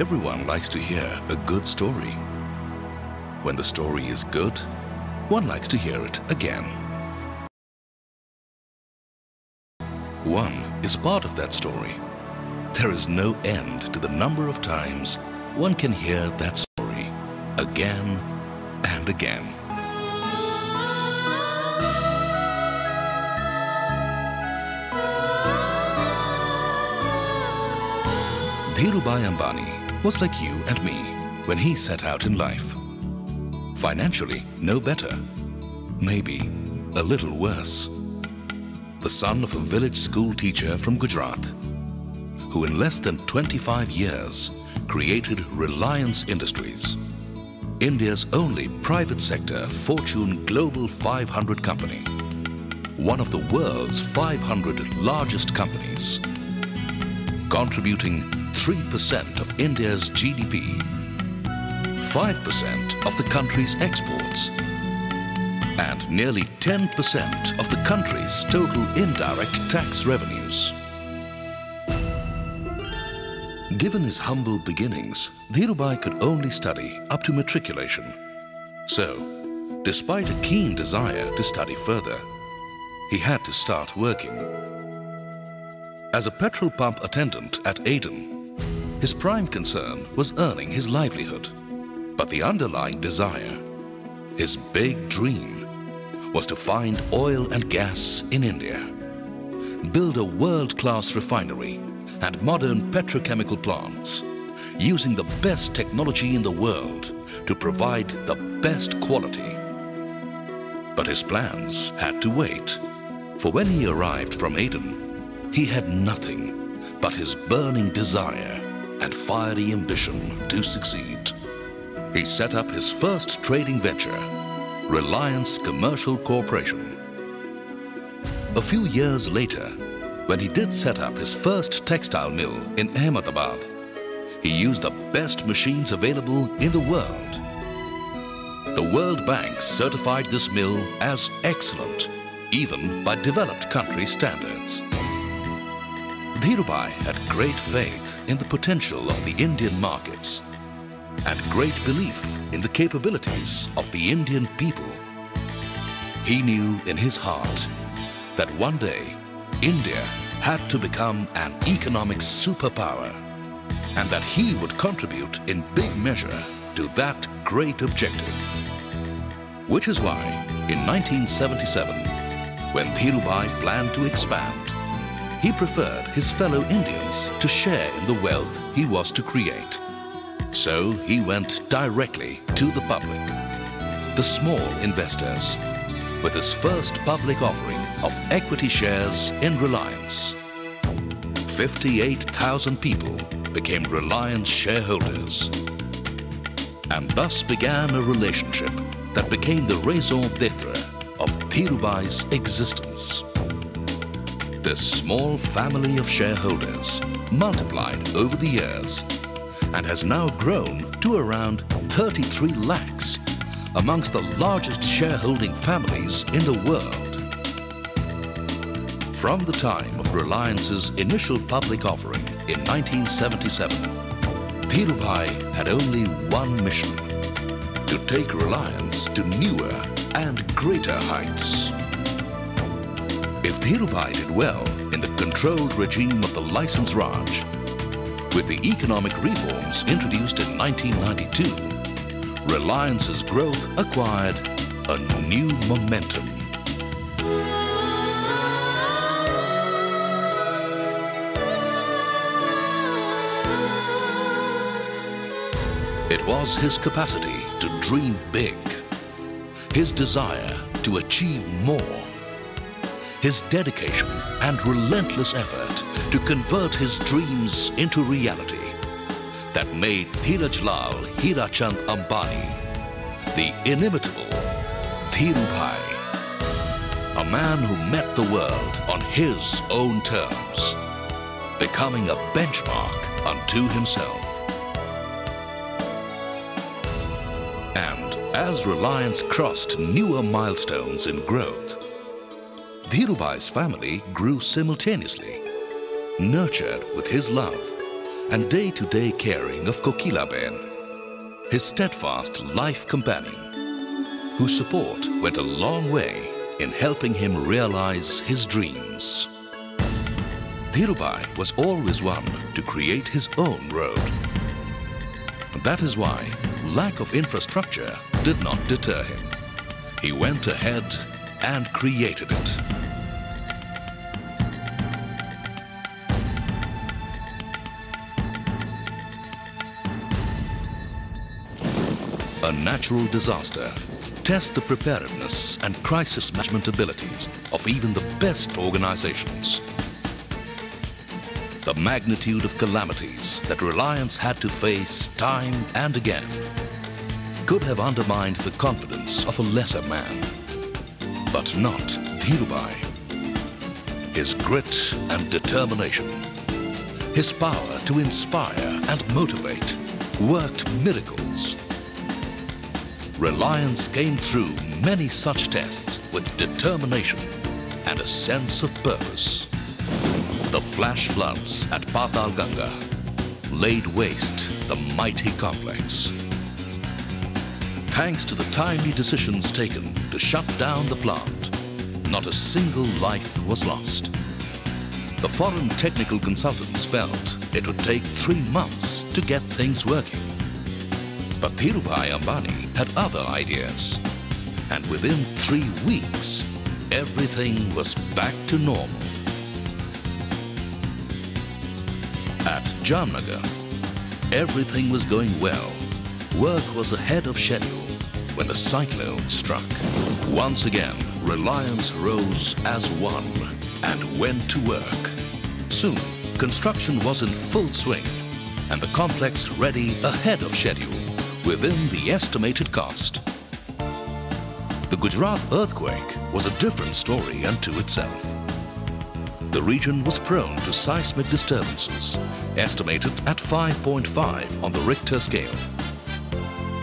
Everyone likes to hear a good story. When the story is good, one likes to hear it again. One is part of that story. There is no end to the number of times one can hear that story again and again. Dhirubhai Ambani was like you and me when he set out in life. Financially, no better. Maybe a little worse. The son of a village school teacher from Gujarat, who in less than 25 years created Reliance Industries, India's only private sector Fortune Global 500 company, one of the world's 500 largest companies, contributing 3% of India's GDP, 5% of the country's exports, and nearly 10% of the country's total indirect tax revenues. Given his humble beginnings, Dhirubhai could only study up to matriculation. So, despite a keen desire to study further, he had to start working. As a petrol pump attendant at Aden, his prime concern was earning his livelihood. But the underlying desire, his big dream, was to find oil and gas in India, build a world-class refinery and modern petrochemical plants, using the best technology in the world to provide the best quality. But his plans had to wait, for when he arrived from Aden, he had nothing but his burning desire and fiery ambition to succeed. He set up his first trading venture, Reliance Commercial Corporation. A few years later, when he did set up his first textile mill in Ahmedabad, he used the best machines available in the world. The World Bank certified this mill as excellent, even by developed country standards. Dhirubhai had great faith in the potential of the Indian markets and great belief in the capabilities of the Indian people. He knew in his heart that one day India had to become an economic superpower and that he would contribute in big measure to that great objective. Which is why in 1977, when Dhirubhai planned to expand, he preferred his fellow Indians to share in the wealth he was to create. So he went directly to the public, the small investors, with his first public offering of equity shares in Reliance. 58,000 people became Reliance shareholders. And thus began a relationship that became the raison d'etre of Dhirubhai's existence. This small family of shareholders multiplied over the years and has now grown to around 33 lakhs amongst the largest shareholding families in the world. From the time of Reliance's initial public offering in 1977, Dhirubhai had only one mission: to take Reliance to newer and greater heights. If Dhirubhai did well in the controlled regime of the License Raj, with the economic reforms introduced in 1992, Reliance's growth acquired a new momentum. It was his capacity to dream big, his desire to achieve more, his dedication and relentless effort to convert his dreams into reality that made Dheeraj Lal Hirachand Ambani the inimitable Dhirubhai, a man who met the world on his own terms, becoming a benchmark unto himself. And as Reliance crossed newer milestones in growth, Dhirubhai's family grew simultaneously, nurtured with his love and day-to-day caring of Kokilaben, his steadfast life companion, whose support went a long way in helping him realize his dreams. Dhirubhai was always one to create his own road. That is why lack of infrastructure did not deter him. He went ahead and created it. A natural disaster tests the preparedness and crisis management abilities of even the best organizations. The magnitude of calamities that Reliance had to face time and again could have undermined the confidence of a lesser man. But not Dhirubhai. His grit and determination, his power to inspire and motivate, worked miracles. Reliance came through many such tests with determination and a sense of purpose. The flash floods at Patal Ganga laid waste the mighty complex. Thanks to the timely decisions taken to shut down the plant, not a single life was lost. The foreign technical consultants felt it would take 3 months to get things working. But Dhirubhai Ambani had other ideas, and within 3 weeks, everything was back to normal. At Jamnagar, everything was going well. Work was ahead of schedule when the cyclone struck. Once again, Reliance rose as one and went to work. Soon, construction was in full swing and the complex ready ahead of schedule within the estimated cost. The Gujarat earthquake was a different story unto itself. The region was prone to seismic disturbances, estimated at 5.5 on the Richter scale.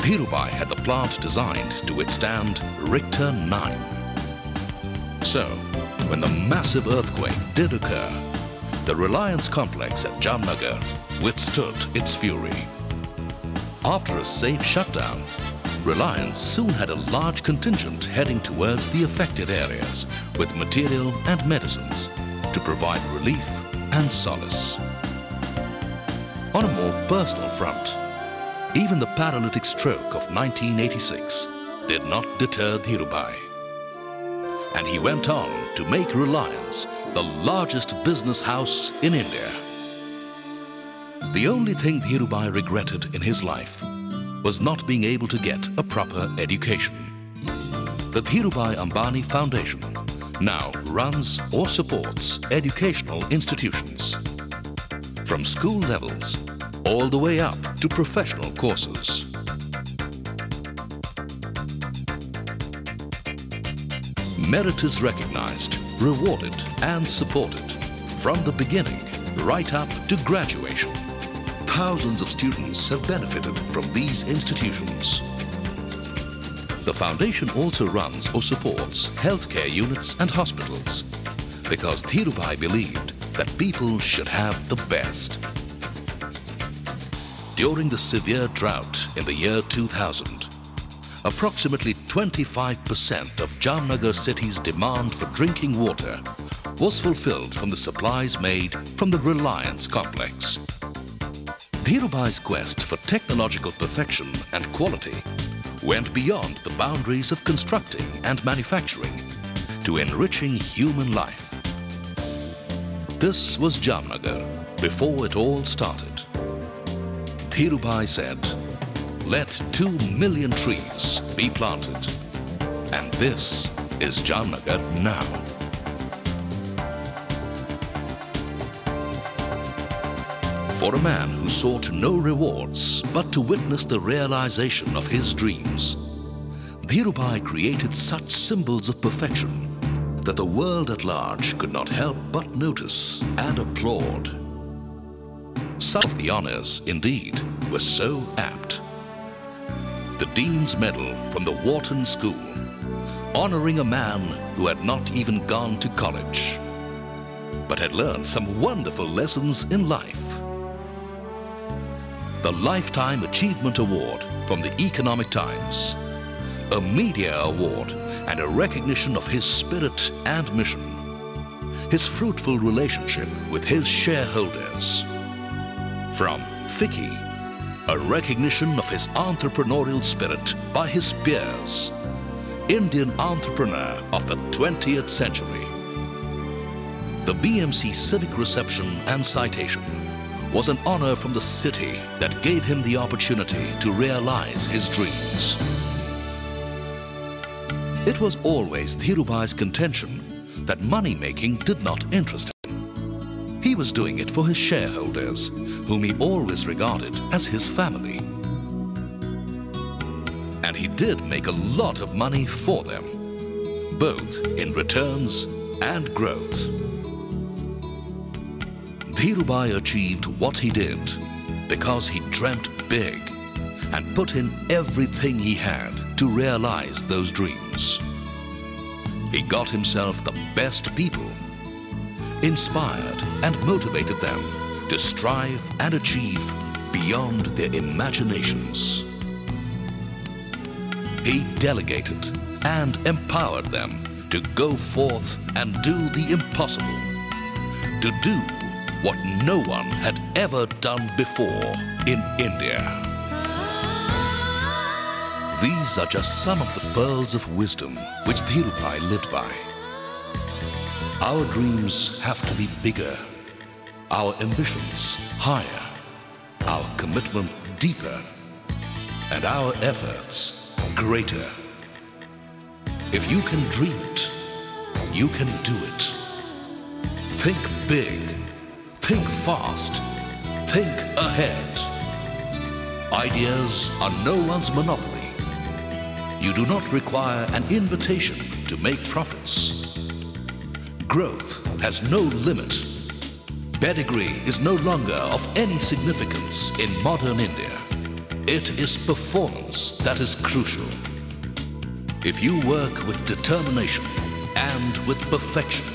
Dhirubhai had the plant designed to withstand Richter 9. So, when the massive earthquake did occur, the Reliance complex at Jamnagar withstood its fury. After a safe shutdown, Reliance soon had a large contingent heading towards the affected areas with material and medicines to provide relief and solace. On a more personal front, even the paralytic stroke of 1986 did not deter Dhirubhai. And he went on to make Reliance the largest business house in India. The only thing Dhirubhai regretted in his life was not being able to get a proper education. The Dhirubhai Ambani Foundation now runs or supports educational institutions, from school levels all the way up to professional courses. Merit is recognized, rewarded and supported from the beginning right up to graduation. Thousands of students have benefited from these institutions. The foundation also runs or supports healthcare units and hospitals because Dhirubhai believed that people should have the best. During the severe drought in the year 2000, approximately 25% of Jamnagar city's demand for drinking water was fulfilled from the supplies made from the Reliance complex. Dhirubhai's quest for technological perfection and quality went beyond the boundaries of constructing and manufacturing to enriching human life. This was Jamnagar before it all started. Dhirubhai said, "Let 2 million trees be planted." And this is Jamnagar now. For a man who sought no rewards but to witness the realization of his dreams, Dhirubhai created such symbols of perfection that the world at large could not help but notice and applaud. Some of the honors, indeed, were so apt. The Dean's Medal from the Wharton School, honoring a man who had not even gone to college, but had learned some wonderful lessons in life. the Lifetime Achievement Award from the Economic Times, a Media Award, and a recognition of his spirit and mission, his fruitful relationship with his shareholders. From Vicky, a recognition of his entrepreneurial spirit by his peers, Indian entrepreneur of the 20th century. The BMC Civic Reception and Citation was an honor from the city that gave him the opportunity to realize his dreams. It was always Dhirubhai's contention that money-making did not interest him. He was doing it for his shareholders, whom he always regarded as his family. And he did make a lot of money for them, both in returns and growth. Dhirubhai achieved what he did because he dreamt big and put in everything he had to realize those dreams. He got himself the best people, inspired and motivated them to strive and achieve beyond their imaginations. He delegated and empowered them to go forth and do the impossible, to do what no one had ever done before in India. These are just some of the pearls of wisdom which Dhirubhai lived by. Our dreams have to be bigger, our ambitions higher, our commitment deeper, and our efforts greater. If you can dream it, you can do it. Think big, think fast, think ahead. Ideas are no one's monopoly. You do not require an invitation to make profits. Growth has no limit. Pedigree is no longer of any significance in modern India. It is performance that is crucial. If you work with determination and with perfection,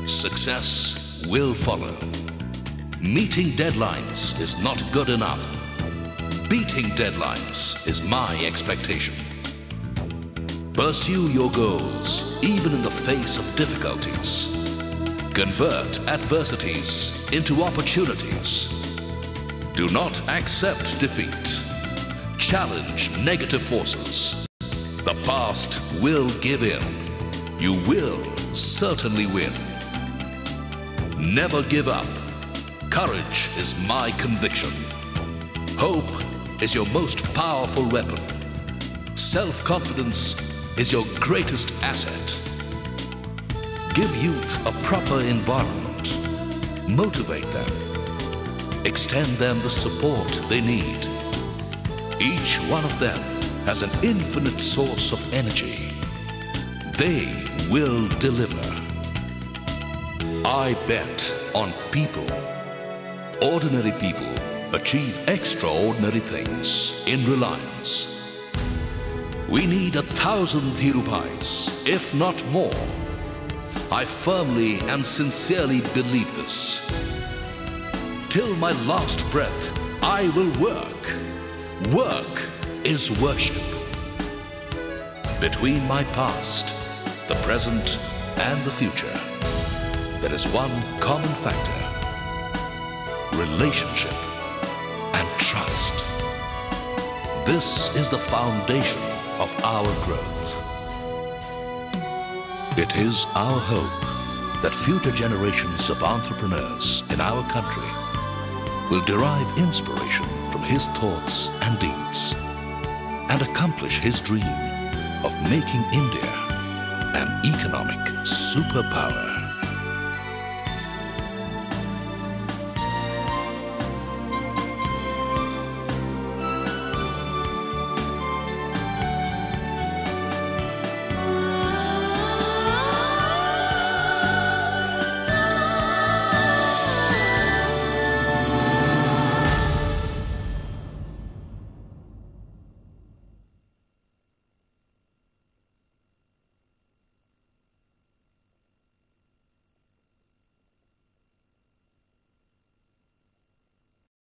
success will follow. Meeting deadlines is not good enough. Beating deadlines is my expectation. Pursue your goals even in the face of difficulties. Convert adversities into opportunities. Do not accept defeat. Challenge negative forces. The past will give in. You will certainly win. Never give up. Courage is my conviction. Hope is your most powerful weapon. Self-confidence is your greatest asset. Give youth a proper environment. Motivate them. Extend them the support they need. Each one of them has an infinite source of energy. They will deliver. I bet on people. Ordinary people achieve extraordinary things in reliance. We need 1,000 Dhirubhais, if not more. I firmly and sincerely believe this. Till my last breath, I will work. Work is worship. Between my past, the present, and the future, there is one common factor: relationship and trust. This is the foundation of our growth. It is our hope that future generations of entrepreneurs in our country will derive inspiration from his thoughts and deeds and accomplish his dream of making India an economic superpower.